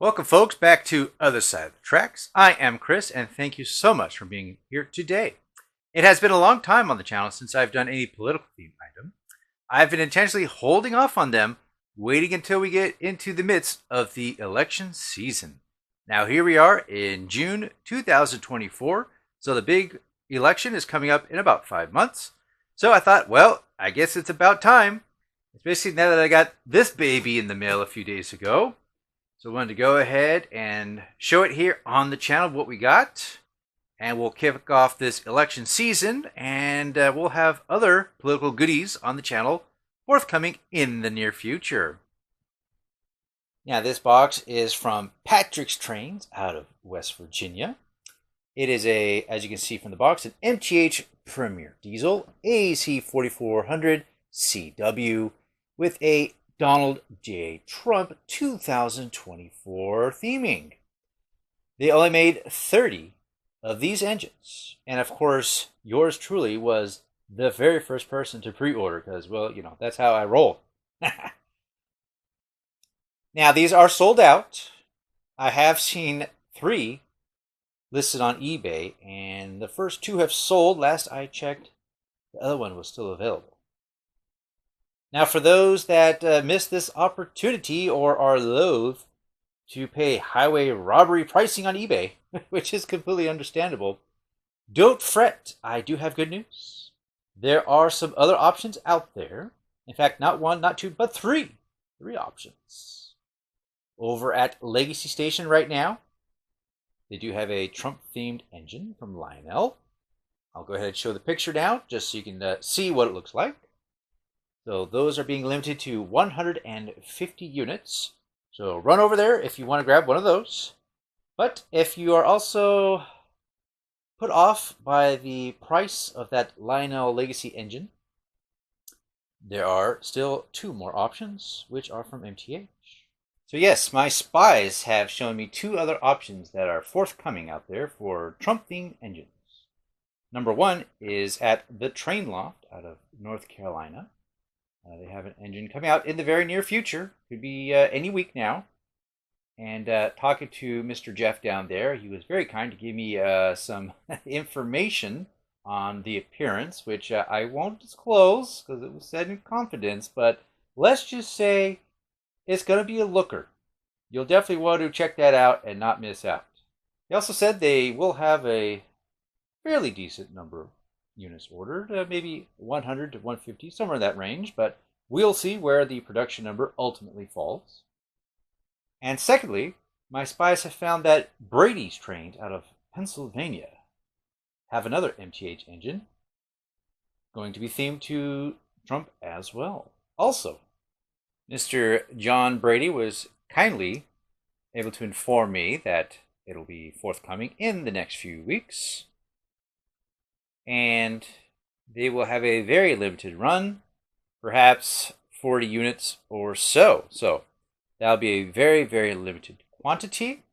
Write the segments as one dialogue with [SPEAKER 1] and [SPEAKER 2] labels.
[SPEAKER 1] Welcome, folks, back to Other Side of the Tracks. I am Chris, and thank you so much for being here today. It has been a long time on the channel since I've done any political theme item. I've been intentionally holding off on them, waiting until we get into the midst of the election season. Now, here we are in June 2024, so the big election is coming up in about 5 months. So I thought, well, I guess it's about time, especially now that I got this baby in the mail a few days ago. So I wanted to go ahead and show it here on the channel what we got. And we'll kick off this election season, and we'll have other political goodies on the channel forthcoming in the near future. Now, this box is from Patrick's Trains out of West Virginia. It is as you can see from the box, an MTH Premier Diesel AC4400CW with a Donald J. Trump 2024 theming. They only made 30 of these engines, and of course yours truly was the very first person to pre-order because, well, you know, that's how I roll. Now, these are sold out. I have seen 3 listed on eBay, and the first 2 have sold. Last I checked, the other one was still available. Now, for those that missed this opportunity or are loath to pay highway robbery pricing on eBay, which is completely understandable, don't fret. I do have good news. There are some other options out there. In fact, not 1, not 2, but 3. 3 options. Over at Legacy Station right now, they do have a Trump-themed engine from Lionel. I'll go ahead and show the picture now, just so you can see what it looks like. So those are being limited to 150 units. So run over there if you want to grab one of those. But if you are also put off by the price of that Lionel Legacy engine, there are still 2 more options, which are from MTH. So yes, my spies have shown me 2 other options that are forthcoming out there for Trump-themed engines. Number 1 is at the Train Loft out of North Carolina. They have an engine coming out in the very near future. Could be any week now. And talking to Mr. Jeff down there, he was very kind to give me some information on the appearance, which I won't disclose because it was said in confidence. But let's just say it's going to be a looker. You'll definitely want to check that out and not miss out. He also said they will have a fairly decent number of units ordered, maybe 100 to 150, somewhere in that range, but we'll see where the production number ultimately falls. And secondly, my spies have found that Brady's Trains out of Pennsylvania have another MTH engine going to be themed to Trump as well. Also, Mr. John Brady was kindly able to inform me that it'll be forthcoming in the next few weeks. And they will have a very limited run, perhaps 40 units or so. So that'll be a very, very limited quantity.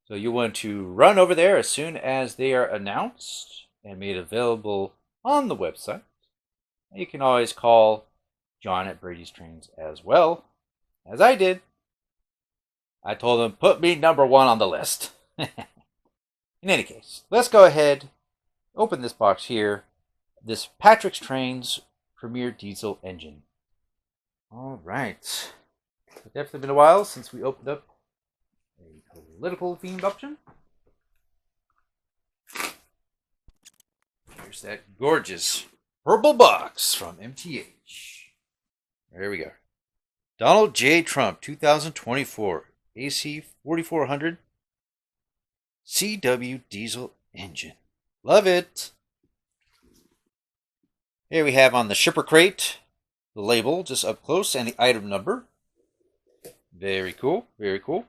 [SPEAKER 1] So you want to run over there as soon as they are announced and made available on the website. You can always call John at Brady's Trains as well, as I did. I told him, put me number 1 on the list. In any case, let's go ahead, open this box here. This Patrick's Trains Premier Diesel engine. All right. It's definitely been a while since we opened up a political themed option. Here's that gorgeous purple box from MTH. There we go. Donald J. Trump 2024 AC4400 CW diesel engine. Love it. Here we have on the shipper crate the label just up close and the item number. Very cool, very cool.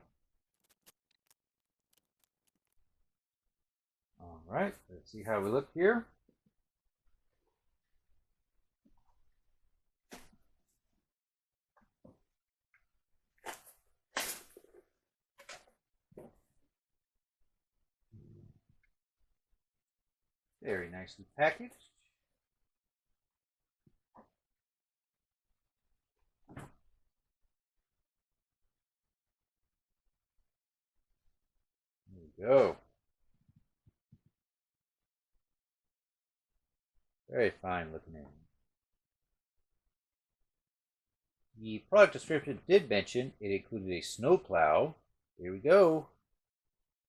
[SPEAKER 1] All right, let's see how we look here. Very nicely packaged. we go. Very fine looking engine. The product description did mention it included a snowplow. Here we go.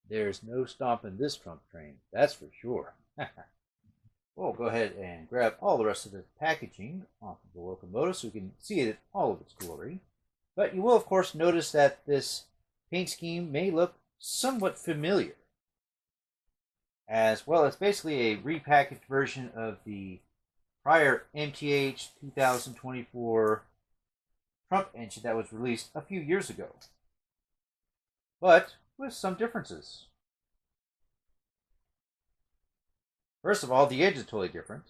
[SPEAKER 1] There's no stomping this Trump train, that's for sure. We'll go ahead and grab all the rest of the packaging off of the locomotive so we can see it in all of its glory. But you will, of course, notice that this paint scheme may look somewhat familiar. As well, it's basically a repackaged version of the prior MTH 2024 Trump engine that was released a few years ago, but with some differences. First of all, the engine is totally different.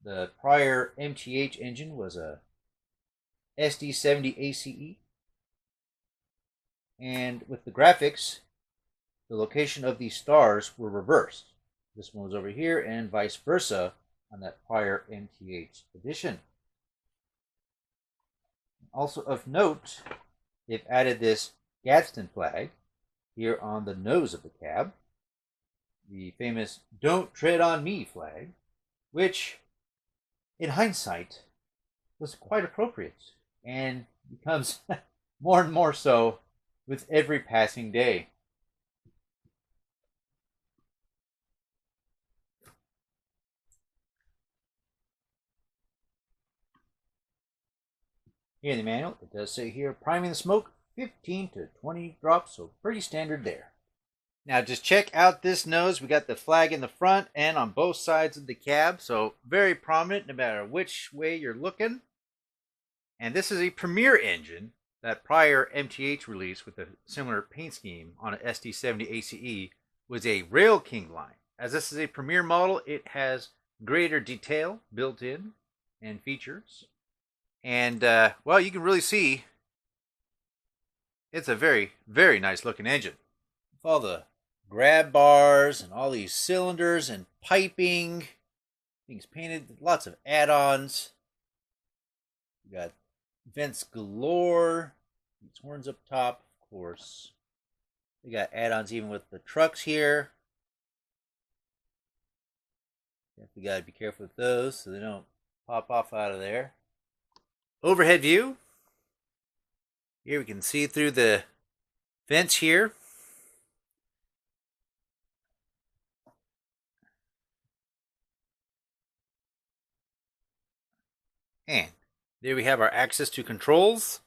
[SPEAKER 1] The prior MTH engine was a SD70ACE, and with the graphics, the location of these stars were reversed. This one was over here and vice versa on that prior MTH edition. Also of note, they've added this Gadsden flag here on the nose of the cab, the famous "Don't Tread on Me" flag, which, in hindsight, was quite appropriate and becomes more and more so with every passing day. Here in the manual, it does say here, priming the smoke, 15 to 20 drops, so pretty standard there. Now just check out this nose. We got the flag in the front and on both sides of the cab, so very prominent no matter which way you're looking. And this is a Premier engine. That prior MTH release with a similar paint scheme on an SD70ACE was a Rail King line. As this is a Premier model, it has greater detail built in and features. And, well, you can really see it's a very, very nice looking engine. With all the grab bars and all these cylinders and piping, things painted, lots of add-ons. You got vents galore, these horns up top, of course. We got add-ons even with the trucks here. We got to be careful with those so they don't pop off out of there. Overhead view. Here we can see through the vents here. And there we have our access to controls.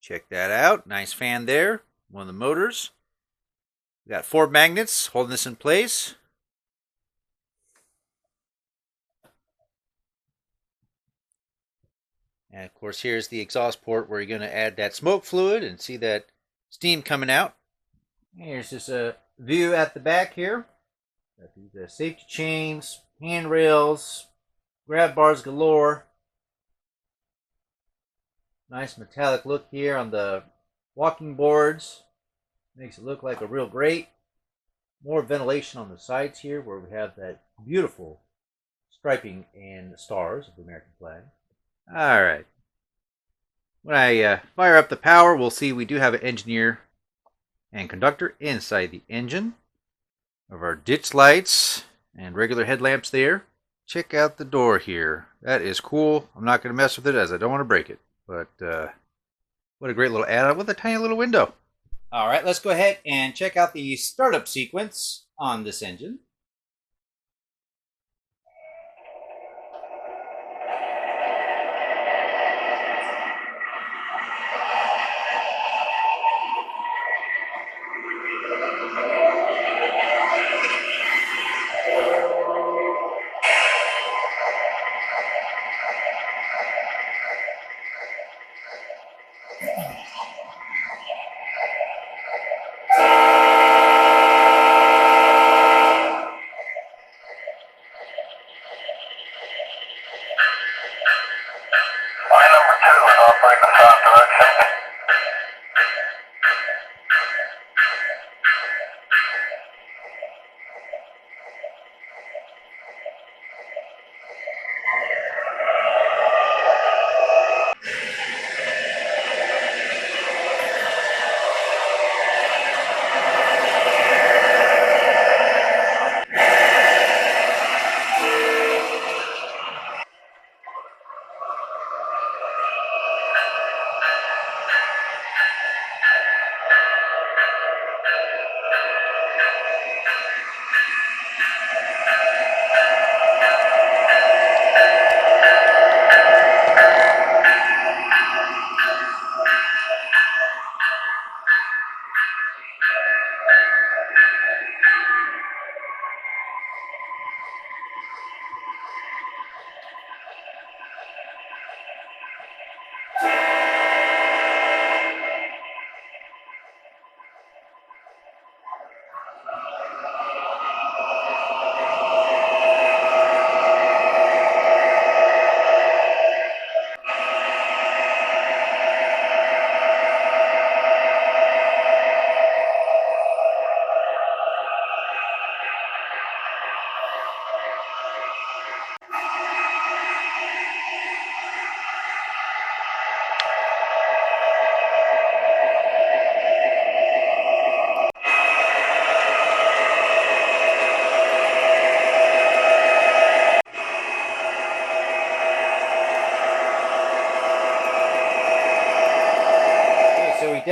[SPEAKER 1] Check that out. Nice fan there. One of the motors. We got 4 magnets holding this in place. And of course, here's the exhaust port where you're going to add that smoke fluid and see that steam coming out. Here's just a view at the back here. The safety chains, handrails, grab bars galore. Nice metallic look here on the walking boards. Makes it look like a real grate. More ventilation on the sides here where we have that beautiful striping and stars of the American flag. Alright. When I fire up the power, we'll see we do have an engineer and conductor inside the engine. Of our ditch lights and regular headlamps there. Check out the door here. That is cool. I'm not going to mess with it as I don't want to break it. But what a great little add-on with a tiny little window. Alright, let's go ahead and check out the startup sequence on this engine.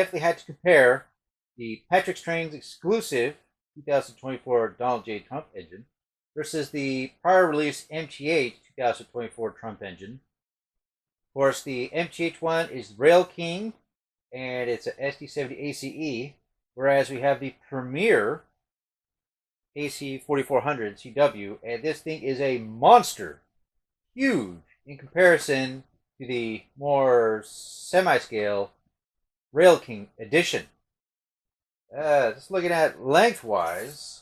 [SPEAKER 1] definitely had to compare the Patrick Strain's exclusive 2024 Donald J. Trump engine versus the prior release MTH 2024 Trump engine. Of course, the MTH one is Rail King, and it's a SD70ACE, whereas we have the Premier AC4400CW, and this thing is a monster, huge in comparison to the more semi-scale Rail King edition. Just looking at lengthwise,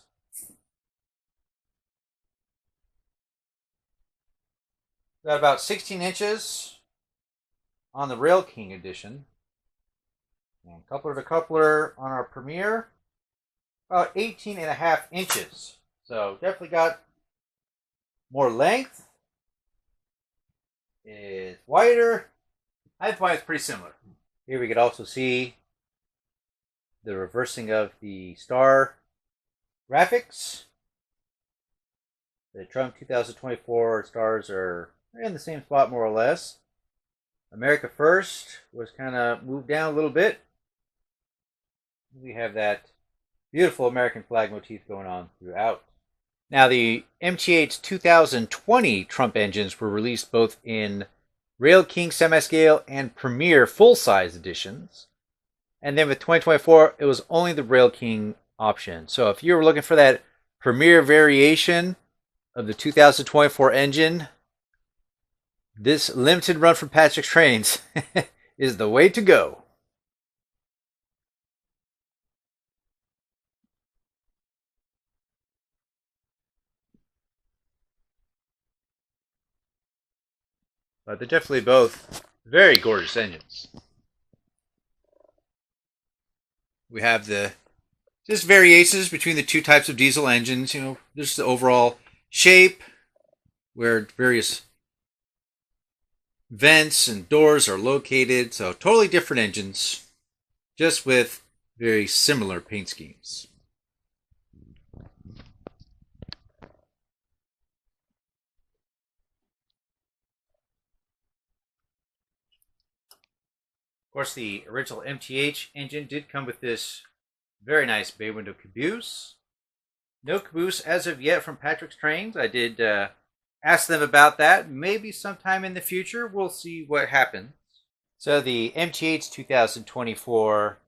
[SPEAKER 1] got about 16 inches on the Rail King edition, and coupler to coupler on our Premier, about 18.5 inches. So definitely got more length. It's wider. Height-wise, pretty similar. Here we could also see the reversing of the star graphics. The Trump 2024 stars are in the same spot, more or less. America First was kind of moved down a little bit. We have that beautiful American flag motif going on throughout. Now, the MTH 2020 Trump engines were released both in Rail King semi-scale and Premier full-size editions. And then with 2024, it was only the Rail King option. So if you were looking for that Premier variation of the 2024 engine, this limited run from Patrick Strain's is the way to go. But they're definitely both very gorgeous engines. We have the just variations between the two types of diesel engines. You know, there's the overall shape where various vents and doors are located. So totally different engines, just with very similar paint schemes. Of course, the original MTH engine did come with this very nice bay window caboose. No caboose as of yet from Patrick Strain's. I did ask them about that. Maybe sometime in the future. We'll see what happens. So the MTH 2024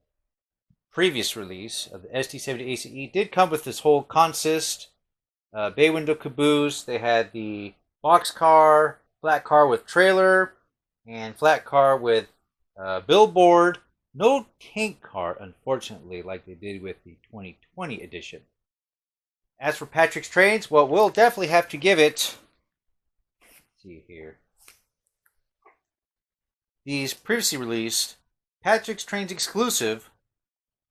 [SPEAKER 1] previous release of the SD70ACE did come with this whole consist bay window caboose. They had the box car, flat car with trailer, and flat car with billboard. No tank car, unfortunately, like they did with the 2020 edition. As for Patrick Strain's, well, we'll definitely have to give it. Let's see here. These previously released Patrick Strain's exclusive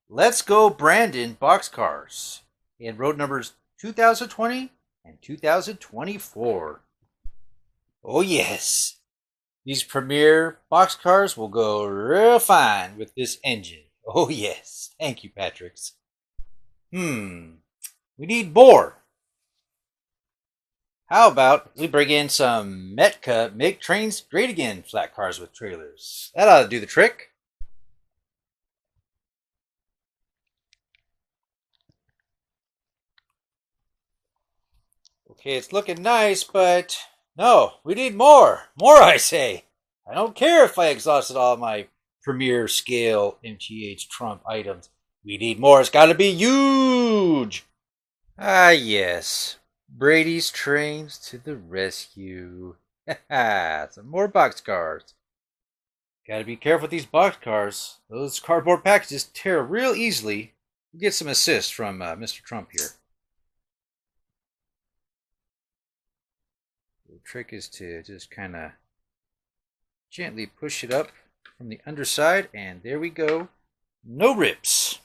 [SPEAKER 1] Let's Go Brandon boxcars in road numbers 2020 and 2024. Oh yes, these Premier boxcars will go real fine with this engine. Oh yes, thank you, Patrick's. We need more. How about we bring in some Metka Make Trains Great Again flat cars with trailers? That ought to do the trick. Okay, it's looking nice, but no, we need more. More, I say. I don't care if I exhausted all my Premier scale MTH Trump items. We need more. It's got to be huge. Ah, yes. Brady's trains to the rescue. Some more boxcars. Gotta be careful with these boxcars. Those cardboard packages tear real easily. We'll get some assist from Mr. Trump here. The trick is to just kind of gently push it up from the underside, and there we go. No rips.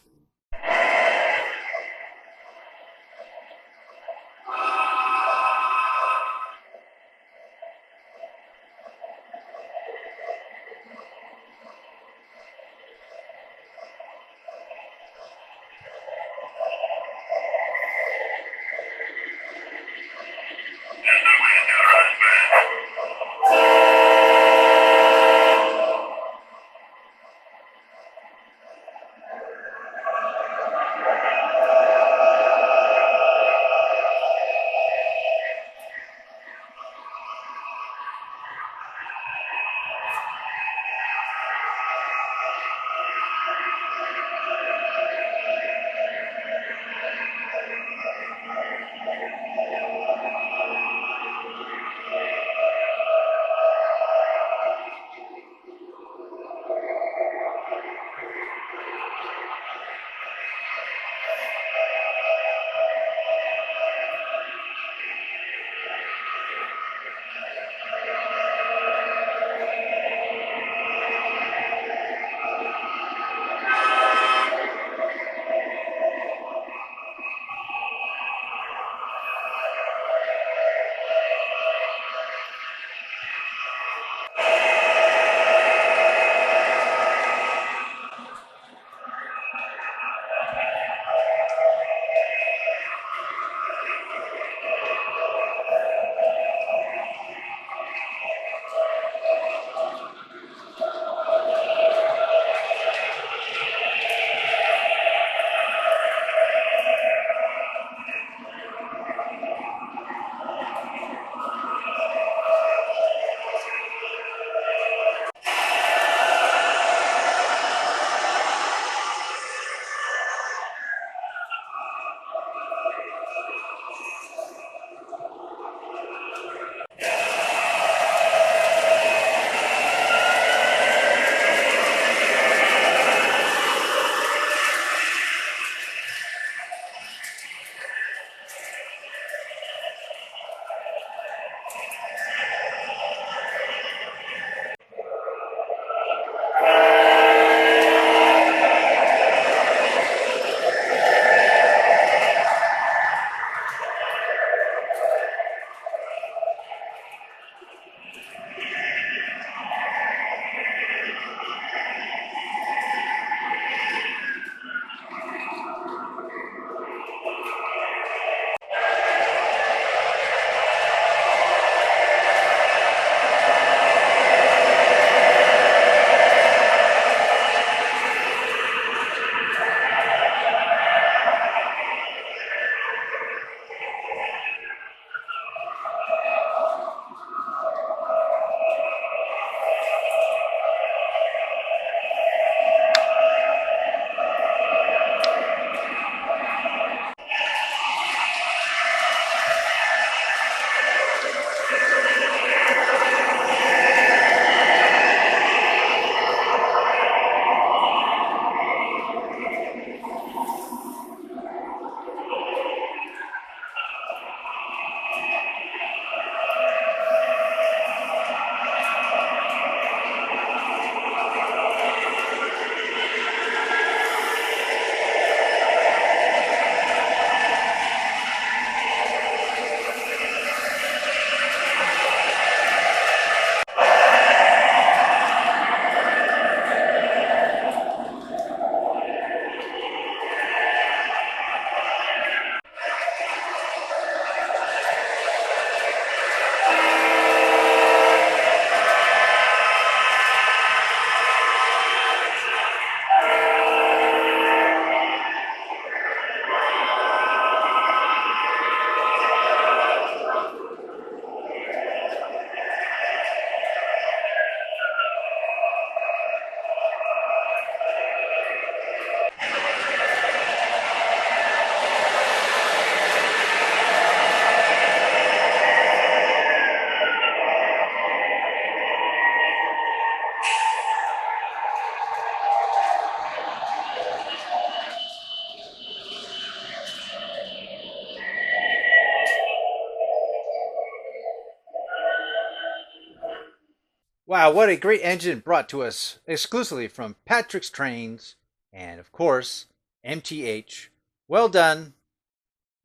[SPEAKER 1] Wow, what a great engine brought to us exclusively from Patrick's Trains and, of course, MTH. Well done.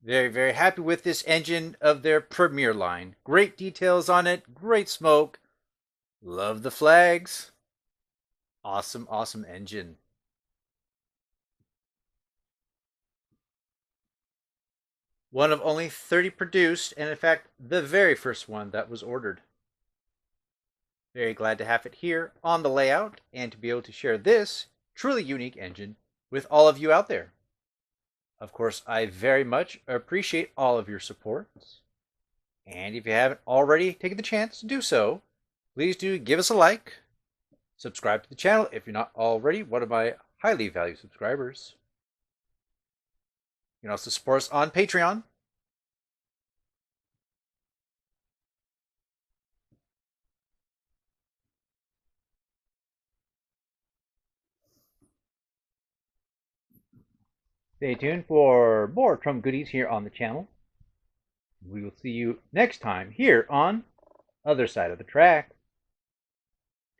[SPEAKER 1] Very, very happy with this engine of their Premier line. Great details on it, great smoke. Love the flags. Awesome, awesome engine. One of only 30 produced, and in fact, the very first one that was ordered. Very glad to have it here on the layout and to be able to share this truly unique engine with all of you out there. Of course, I very much appreciate all of your support. And if you haven't already taken the chance to do so, please do give us a like, subscribe to the channel if you're not already one of my highly valued subscribers. You can also support us on Patreon. Stay tuned for more Trump goodies here on the channel. We will see you next time here on Other Side of the Track.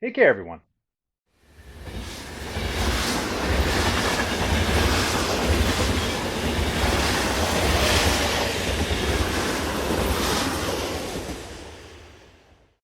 [SPEAKER 1] Take care, everyone.